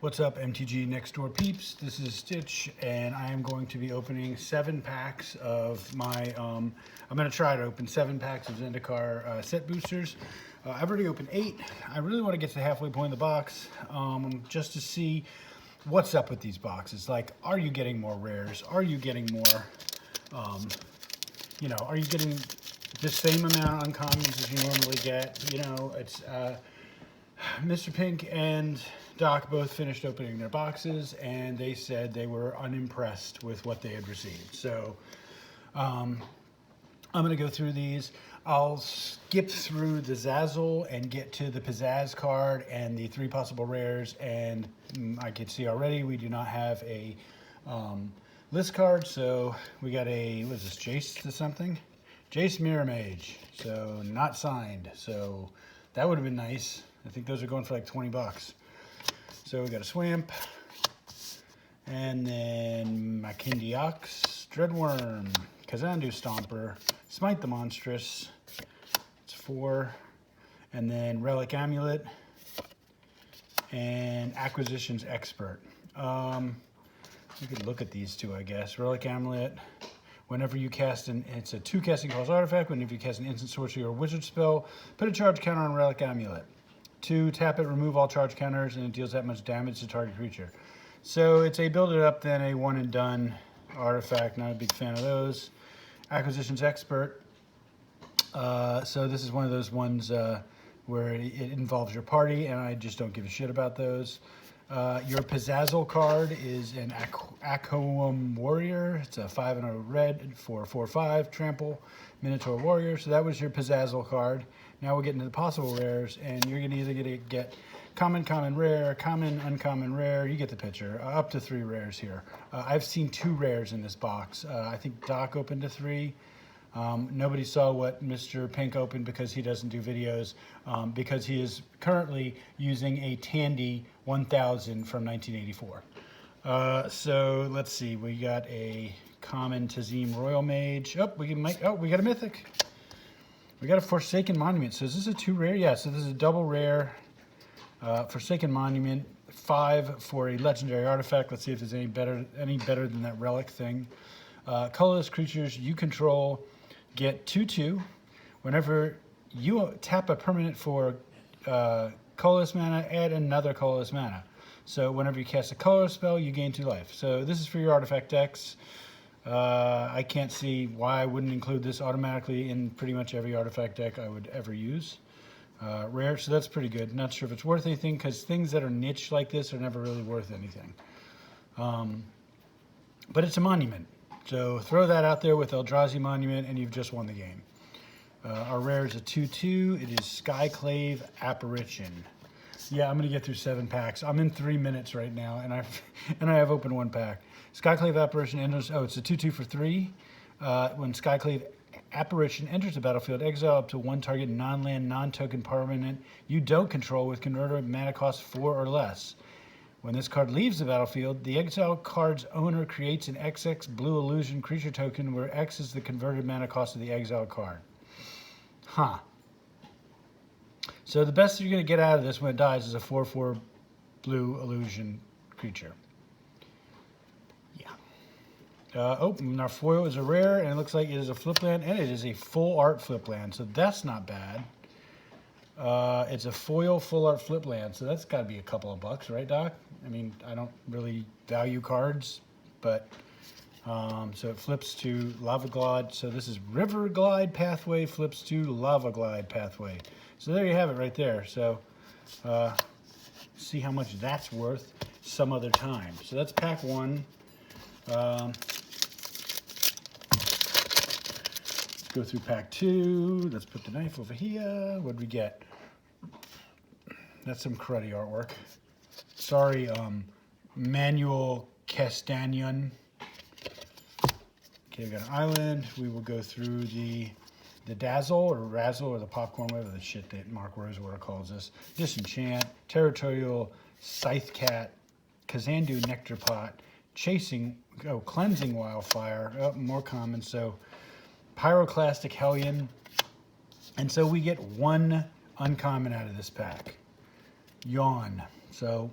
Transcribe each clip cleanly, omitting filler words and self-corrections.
What's up, MTG Next Door peeps? This is Stitch, and I am going to be opening 7 packs of my, I'm going to try to open 7 packs of Zendikar set boosters. I've already opened 8. I really want to get to the halfway point of the box, just to see what's up with these boxes. Like, are you getting more rares? Are you getting more, are you getting the same amount of uncommons as you normally get? It's Mr. Pink and Doc both finished opening their boxes, and they said they were unimpressed with what they had received. So I'm going to go through these. I'll skip through the Zazzle and get to the Pizzazz card and the 3 possible rares. And I can see already we do not have a list card. So we got a, what is this, Jace to something? Jace Mirror Mage. So not signed. So that would have been nice. I think those are going for like 20 bucks. So we got a Swamp, and then Makindi Ox, Dreadworm, Kazandu Stomper, Smite the Monstrous, it's 4, and then Relic Amulet, and Acquisitions Expert. We could look at these two, I guess. Relic Amulet, whenever you cast it's a 2 casting cost artifact, whenever you cast an instant sorcery or wizard spell, put a charge counter on Relic Amulet. 2, tap it, remove all charge counters, and it deals that much damage to target creature. So it's a build it up, then a one and done artifact. Not a big fan of those. Acquisitions Expert. So this is one of those ones where it involves your party, and I just don't give a shit about those. Your Pizzazzle card is an Akoum Warrior. It's a 5 and a red for 4/5 trample Minotaur Warrior. So that was your Pizzazzle card. Now we're getting to the possible rares, and you're gonna either get common, common, rare, common, uncommon, rare. You get the picture. Up to 3 rares here. I've seen 2 rares in this box. I think Doc opened to 3. Nobody saw what Mr. Pink opened because he doesn't do videos, because he is currently using a Tandy 1000 from 1984. So let's see, we got a common Tazim Royal Mage. We got a mythic. We got a Forsaken Monument. So is this a 2 rare? Yeah, so this is a double rare Forsaken Monument, 5 for a legendary artifact. Let's see if there's any better than that relic thing. Colorless creatures you control get 2/2. Whenever you tap a permanent for colorless mana, add another colorless mana. So whenever you cast a colorless spell, you gain 2 life. So this is for your artifact decks. I can't see why I wouldn't include this automatically in pretty much every artifact deck I would ever use. Rare, so that's pretty good. Not sure if it's worth anything, because things that are niche like this are never really worth anything. But it's a monument. So throw that out there with Eldrazi Monument, and you've just won the game. Our rare is a 2/2. It is Skyclave Apparition. Yeah, I'm going to get through 7 packs. I'm in 3 minutes right now, and I have opened 1 pack. Skyclave Apparition enters. Oh, it's a 2/2 for 3. When Skyclave Apparition enters the battlefield, exile up to 1 target non-land, non-token permanent you don't control with converter mana cost 4 or less. When this card leaves the battlefield, the exile card's owner creates an XX blue illusion creature token where X is the converted mana cost of the exile card. Huh. So the best you're going to get out of this when it dies is a 4/4 blue illusion creature. And our foil is a rare, and it looks like it is a flip land, and it is a full art flip land, so that's not bad. It's a foil full art flip land, so that's got to be a couple of bucks, right, Doc? I mean, I don't really value cards, but so it flips to Lava Glide. So this is River Glide Pathway flips to Lava Glide Pathway. So there you have it right there. So see how much that's worth some other time. So that's pack 1. Go through pack 2. Let's put the knife over here. What did we get? That's some cruddy artwork. Sorry, Manuel Castagnon. Okay, we got an island. We will go through the Dazzle or Razzle or the Popcorn, whatever the shit that Mark Rosewater calls this. Disenchant, Territorial Scythe Cat, Kazandu Nectar Pot, Cleansing Wildfire. More common. So Pyroclastic Hellion. And so we get 1 uncommon out of this pack. Yawn. So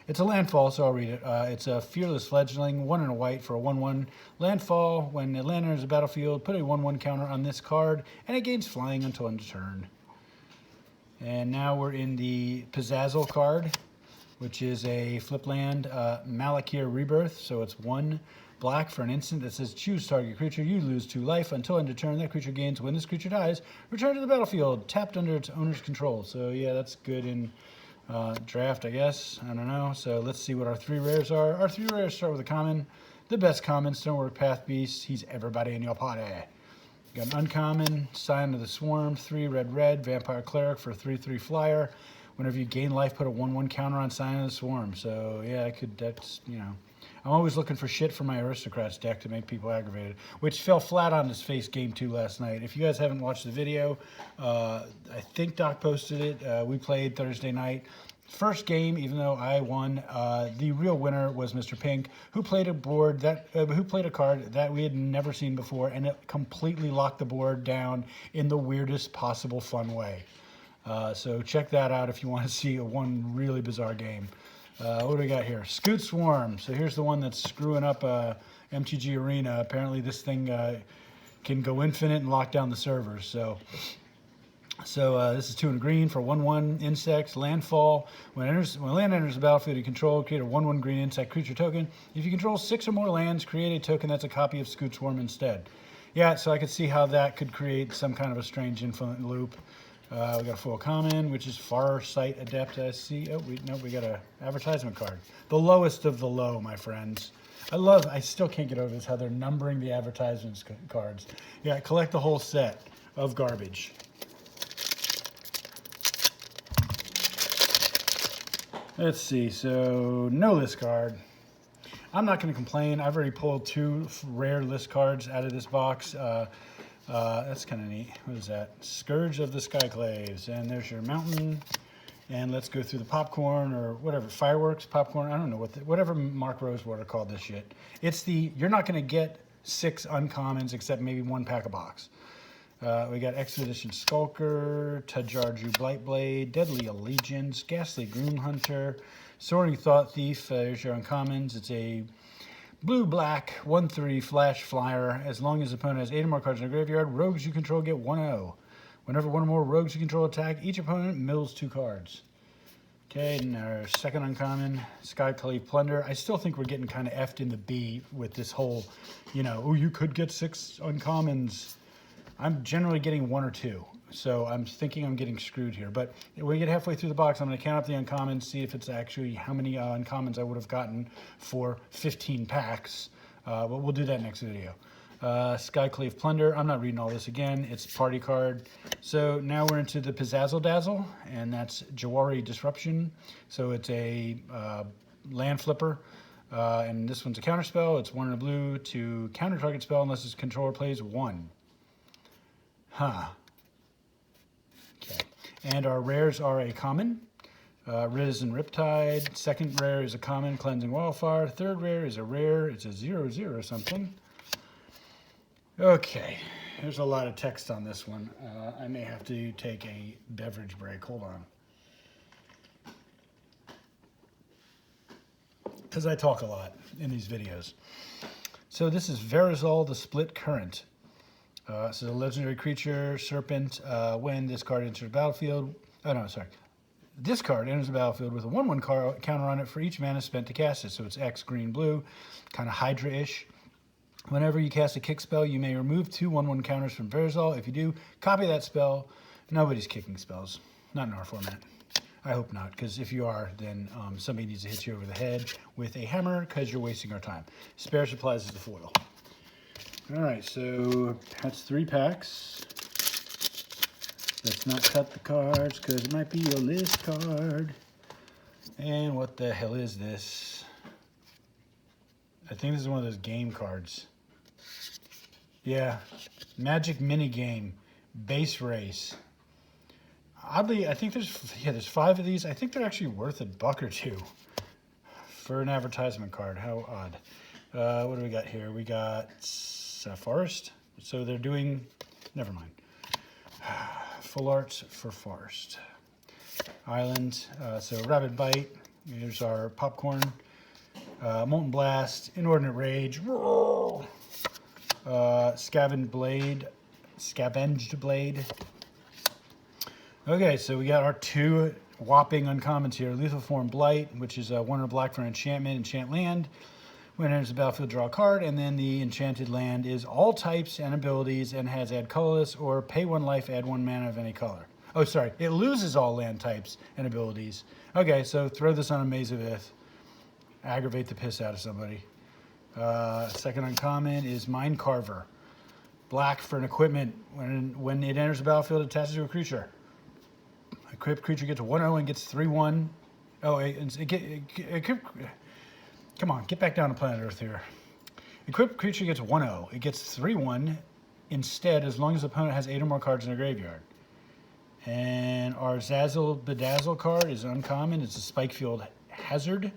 It's a landfall, so I'll read it. It's a fearless fledgling, 1 and a white for a 1/1 landfall. When it land enters the battlefield, put a 1/1 counter on this card, and it gains flying until end of turn. And now we're in the Pizzazzle card, which is a flip land Malakir Rebirth. So it's 1 black for an instant that says choose target creature. You lose 2 life until end of turn. That creature gains when this creature dies. Return to the battlefield, tapped under its owner's control. So yeah, that's good in draft, I guess. I don't know. So let's see what our 3 rares are. Our 3 rares start with a common. The best common, Stonework Path Beast. He's everybody in your party. Got an uncommon, Sign of the Swarm, 3 red, Vampire Cleric for a 3/3 flyer. Whenever you gain life, put a 1/1 counter on Sign of the Swarm. So yeah, that's, you know. I'm always looking for shit for my Aristocrats deck to make people aggravated, which fell flat on his face game 2 last night. If you guys haven't watched the video, I think Doc posted it. We played Thursday night. First game, even though I won, the real winner was Mr. Pink, who played a card that we had never seen before, and it completely locked the board down in the weirdest possible fun way. So check that out if you want to see one really bizarre game. What do we got here? Scoot Swarm. So here's the one that's screwing up MTG Arena. Apparently this thing can go infinite and lock down the servers. So this is 2 and green for 1/1 insect landfall. When land enters the battlefield you control, create a 1/1 green insect creature token. If you control 6 or more lands, create a token that's a copy of Scoot Swarm instead. Yeah, so I could see how that could create some kind of a strange infinite loop. We got a full common, which is Farsight Adept. I see. Oh, we got a advertisement card. The lowest of the low, my friends. I still can't get over this, how they're numbering the advertisements cards. Yeah, collect the whole set of garbage. Let's see, so no list card. I'm not going to complain. I've already pulled 2 rare list cards out of this box. That's kind of neat. What is that? Scourge of the Skyclaves. And there's your mountain. And let's go through the popcorn or whatever. Fireworks, popcorn. I don't know whatever Mark Rosewater called this shit. You're not going to get 6 uncommons except maybe 1 pack a box. We got Expedition Skulker, Tajarju Blightblade, Deadly Allegiance, Ghastly Groom Hunter, Soaring Thought Thief. There's your uncommons. It's a blue-black 1/3 flash flyer. As long as the opponent has 8 or more cards in the graveyard, rogues you control get 1/0. Whenever 1 or more rogues you control attack, each opponent mills 2 cards. Okay, and our second uncommon, Skyclave Plunder. I still think we're getting kind of effed in the B with this whole, oh, you could get 6 uncommons. I'm generally getting 1 or 2. So I'm thinking I'm getting screwed here. But when we get halfway through the box, I'm going to count up the uncommons, see if it's actually how many uncommons I would have gotten for 15 packs. But we'll do that next video. Skyclave Plunder. I'm not reading all this again. It's party card. So now we're into the Pizzazzle Dazzle, and that's Jawari Disruption. So it's a land flipper. And this one's a counter spell. It's 1 in a blue to counter target spell unless its controller plays 1. Huh. Okay. And our rares are a common, Riz and Riptide. Second rare is a common, Cleansing Wildfire. Third rare is a rare. It's a 0/0 something. Okay. There's a lot of text on this one. I may have to take a beverage break. Hold on. Because I talk a lot in these videos. So this is Verizal the Split Current. This is a legendary creature, Serpent. When this card enters the battlefield, this card enters the battlefield with a 1/1 counter on it for each mana spent to cast it. So it's X, green, blue, kind of Hydra-ish. Whenever you cast a kick spell, you may remove 2 1/1 counters from Verizal. If you do, copy that spell. Nobody's kicking spells, not in our format. I hope not, because if you are, then somebody needs to hit you over the head with a hammer because you're wasting our time. Spare supplies is the foil. All right, so that's 3 packs. Let's not cut the cards because it might be a list card. And what the hell is this? I think this is one of those game cards. Yeah, Magic Minigame, Base Race. Oddly, I think there's 5 of these. I think they're actually worth $1 or $2 for an advertisement card. How odd. What do we got here? We got Forest. So they're doing, never mind. Full arts for Forest. Island. So Rabid Bite. Here's our popcorn, Molten Blast, Inordinate Rage, Scavenged Blade. Okay, so we got our 2 whopping uncommons here. Lethal Form Blight, which is 1 or black for an enchantment, enchant land. When it enters the battlefield, draw a card, and then the enchanted land is all types and abilities and has add colorless or pay 1 life, add 1 mana of any color. Oh, sorry, it loses all land types and abilities. Okay, so throw this on a Maze of Ith. Aggravate the piss out of somebody. Second uncommon is Mind Carver. Black for an equipment. When it enters the battlefield, it attaches to a creature. Equipped creature gets 1/0 and gets 3/1. Oh, come on, get back down to planet Earth here. Equipped creature gets 1/0. It gets 3/1 instead as long as the opponent has 8 or more cards in their graveyard. And our Zazzle Bedazzle card is uncommon. It's a Spikefield Hazard.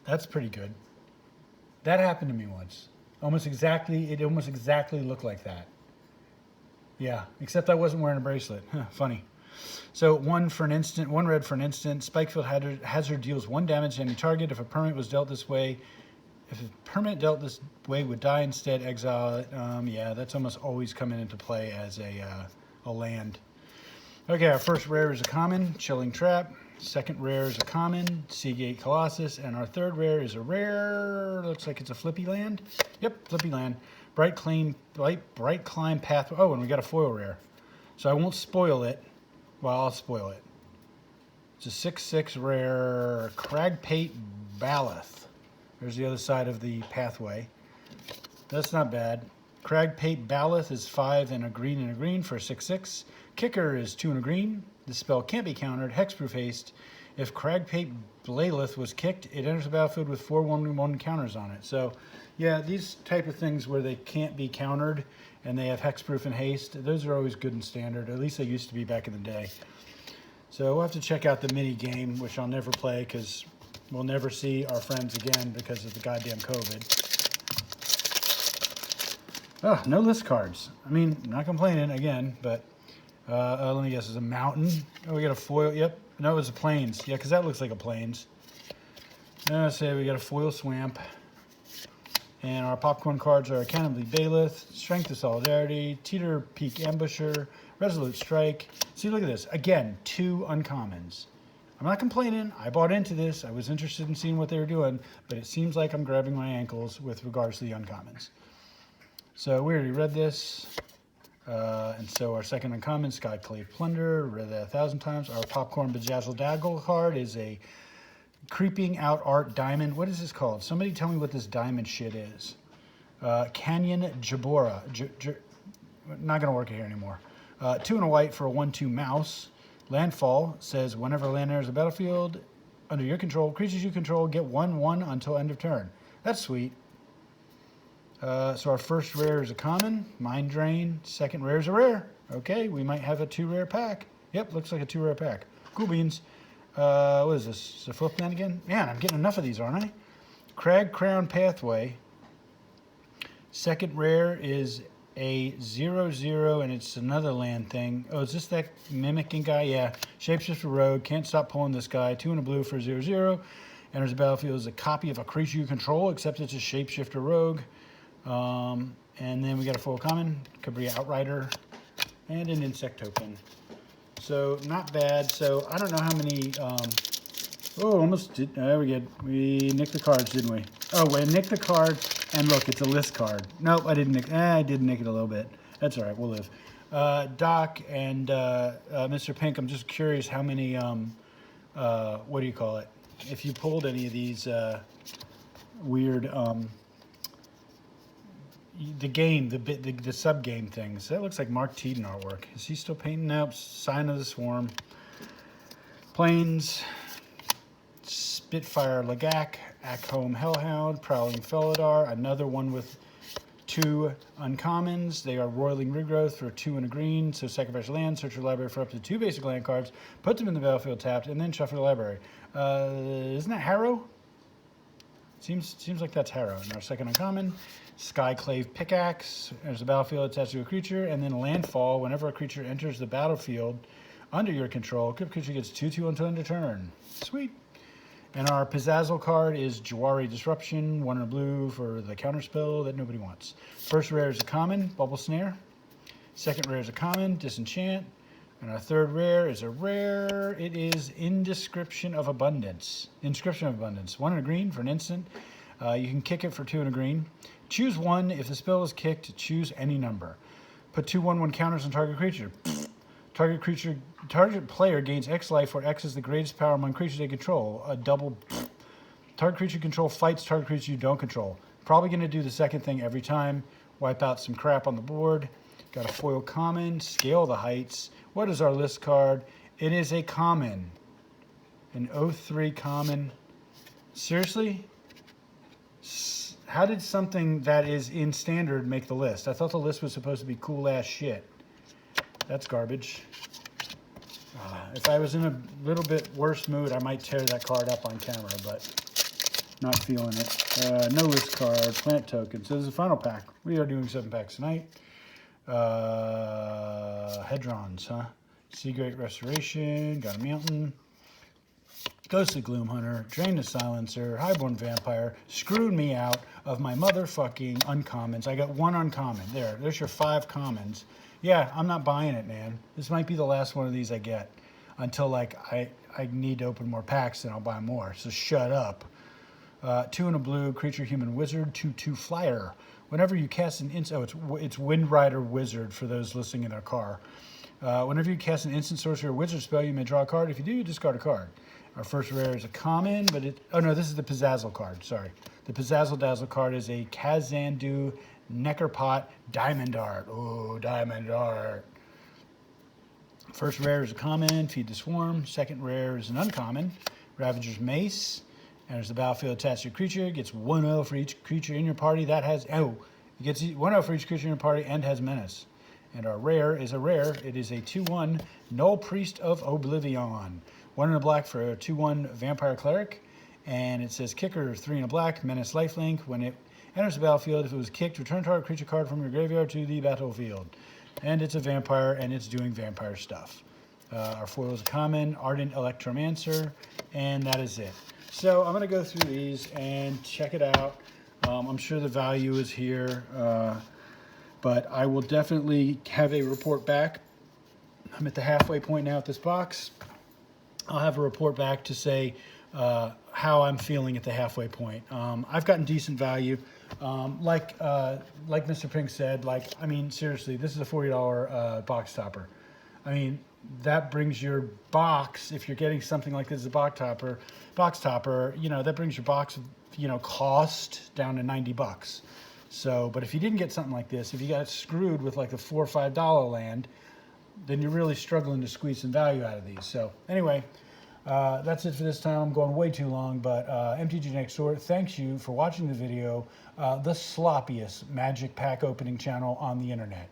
That's pretty good. That happened to me once. It almost exactly looked like that. Yeah, except I wasn't wearing a bracelet. Huh, funny. So 1 red for an instant. Spikefield Hazard deals 1 damage to any target. If a permanent dealt this way would die instead, exile it. Yeah, that's almost always coming into play as a land. Okay, our first rare is a common, Chilling Trap. Second rare is a common, Seagate Colossus. And our third rare is a rare, looks like it's a Flippy Land. Yep, Flippy Land. Bright Climb Path. Oh, and we got a foil rare. So I won't spoil it. Well, I'll spoil it. It's a 6/6 rare Cragpate Baloth. There's the other side of the pathway. That's not bad. Cragpate Baloth is 5 and a green for a 6/6. Kicker is 2 and a green. The spell can't be countered. Hexproof Haste. If Cragpate Baloth was kicked, it enters the battlefield with 4 1/1 counters on it. So, yeah, these type of things where they can't be countered and they have Hexproof and Haste, those are always good in Standard. At least they used to be back in the day. So we'll have to check out the mini game, which I'll never play because we'll never see our friends again because of the goddamn COVID. Oh, no list cards. I mean, I'm not complaining again, but let me guess, it's a mountain. Oh, we got a foil. Yep. No, it's a plains. Yeah, because that looks like a plains. Say we got a foil swamp. And our popcorn cards are Accountably Bailiff, Strength of Solidarity, Teeter Peak Ambusher, Resolute Strike. See, look at this. Again, 2 uncommons. I'm not complaining. I bought into this. I was interested in seeing what they were doing, but it seems like I'm grabbing my ankles with regards to the uncommons. So we already read this. And so our second uncommon, Skyclave Plunder, read that 1,000 times. Our Popcorn Bedazzle Daggle card is a Creeping Out Art Diamond. What is this called? Somebody tell me what this diamond shit is. Canyon Jabora. Not going to work here anymore. 2 and a white for a 1/2 mouse. Landfall says whenever land enters the battlefield under your control, creatures you control get 1/1 until end of turn. That's sweet. So our first rare is a common, Mind Drain. Second rare is a rare. Okay, we might have a 2 rare pack. Yep, looks like a 2 rare pack. Cool beans. What is this? Is it flip land again? Man, I'm getting enough of these, aren't I? Crag Crown Pathway. Second rare is a 0/0, and it's another land thing. Oh, is this that mimicking guy? Yeah. Shapeshifter Rogue. Can't stop pulling this guy. 2 and a blue for 0/0. Enters the battlefield as a copy of a creature you control, except it's a Shapeshifter Rogue. And then we got a full common, Cabria Outrider, and an Insect Token. So not bad. So I don't know how many. Almost did. There we go. We nicked the cards, didn't we? Oh, we nicked the card, and look, it's a list card. Nope, I didn't nick. I did nick it a little bit. That's all right. We'll live. Doc and Mr. Pink. I'm just curious how many. What do you call it? If you pulled any of these weird. The sub game things. That looks like Mark Teeden artwork. Is he still painting? Nope. Sign of the Swarm. Plains. Spitfire Lagak. Akhome Hellhound. Prowling Felidar. Another one with 2 uncommons. They are Roiling Regrowth for 2 and a green. So sacrifice land, search your library for up to 2 basic land cards, put them in the battlefield tapped, and then shuffle the library. Isn't that Harrow? Seems like that's Harrow. And our second uncommon, Skyclave Pickaxe. There's a battlefield attached to a creature, and then Landfall. Whenever a creature enters the battlefield under your control. Creature gets 2/2 until end of turn. Sweet. And our Pizzazzle card is Jawari Disruption, 1 in a blue for the counter spell that nobody wants. First rare is a common, Bubble Snare. Second rare is a common, Disenchant. And our third rare is a rare. It is Inscription of Abundance. Inscription of Abundance. 1 in a green for an instant. You can kick it for 2 in a green. Choose 1. If the spell is kicked, choose any number. Put 2/1/1 counters on target creature. Target player gains X life, where X is the greatest power among creatures they control. A double. Target creature you control fights target creature you don't control. Probably going to do the second thing every time. Wipe out some crap on the board. Got a foil common. Scale the Heights. What is our list card? It is a common. An 03 common. Seriously? How did something that is in standard make the list? I thought the list was supposed to be cool ass shit. That's garbage. If I was in a little bit worse mood, I might tear that card up on camera, but not feeling it. No list card, plant token. So this is the final pack. We are doing 7 packs tonight. Hedrons, huh? Sea Great Restoration, got a Mountain. Ghostly Gloomhunter, Drain the Silencer, Highborn Vampire, screwed me out of my motherfucking uncommons. I got 1 uncommon. There's your 5 commons. Yeah, I'm not buying it, man. This might be the last one of these I get until like I need to open more packs and I'll buy more. So shut up. 2 in a blue, creature, human, wizard, 2/2 flyer. Whenever you cast an instant, it's Wind Rider Wizard for those listening in their car. Whenever you cast an instant sorcery or wizard spell, you may draw a card. If you do, you discard a card. Our first rare is a common, but oh no, this is the Pizzazzle card, sorry. The Pizzazzle Dazzle card is a Kazandu Neckerpot Diamond Art. Oh, Diamond Art. First rare is a common, Feed the Swarm. Second rare is an uncommon, Ravager's Mace. Enters the battlefield attached to your creature. Gets 1/0 for each creature in your party that has, it gets 1/0 for each creature in your party and has Menace. And our rare is a rare. It is a 2/1 Null Priest of Oblivion. 1 in a black for a 2/1 Vampire Cleric. And it says kicker, 3 in a black, Menace Lifelink. When it enters the battlefield, if it was kicked, return target creature card from your graveyard to the battlefield. And it's a vampire, and it's doing vampire stuff. Our foil is a common, Ardent Electromancer, and that is it. So I'm going to go through these and check it out. I'm sure the value is here, but I will definitely have a report back. I'm at the halfway point now at this box. I'll have a report back to say how I'm feeling at the halfway point. I've gotten decent value. Like Mr. Pink said, I mean, seriously, this is a $40 box topper. I mean, that brings your box, if you're getting something like this as a box topper, that brings your box, cost down to $90. So, but if you didn't get something like this, if you got screwed with like the $4 or $5 land, then you're really struggling to squeeze some value out of these. So anyway, that's it for this time. I'm going way too long, but MTG Next Door, thanks you for watching the video, the sloppiest Magic pack opening channel on the internet.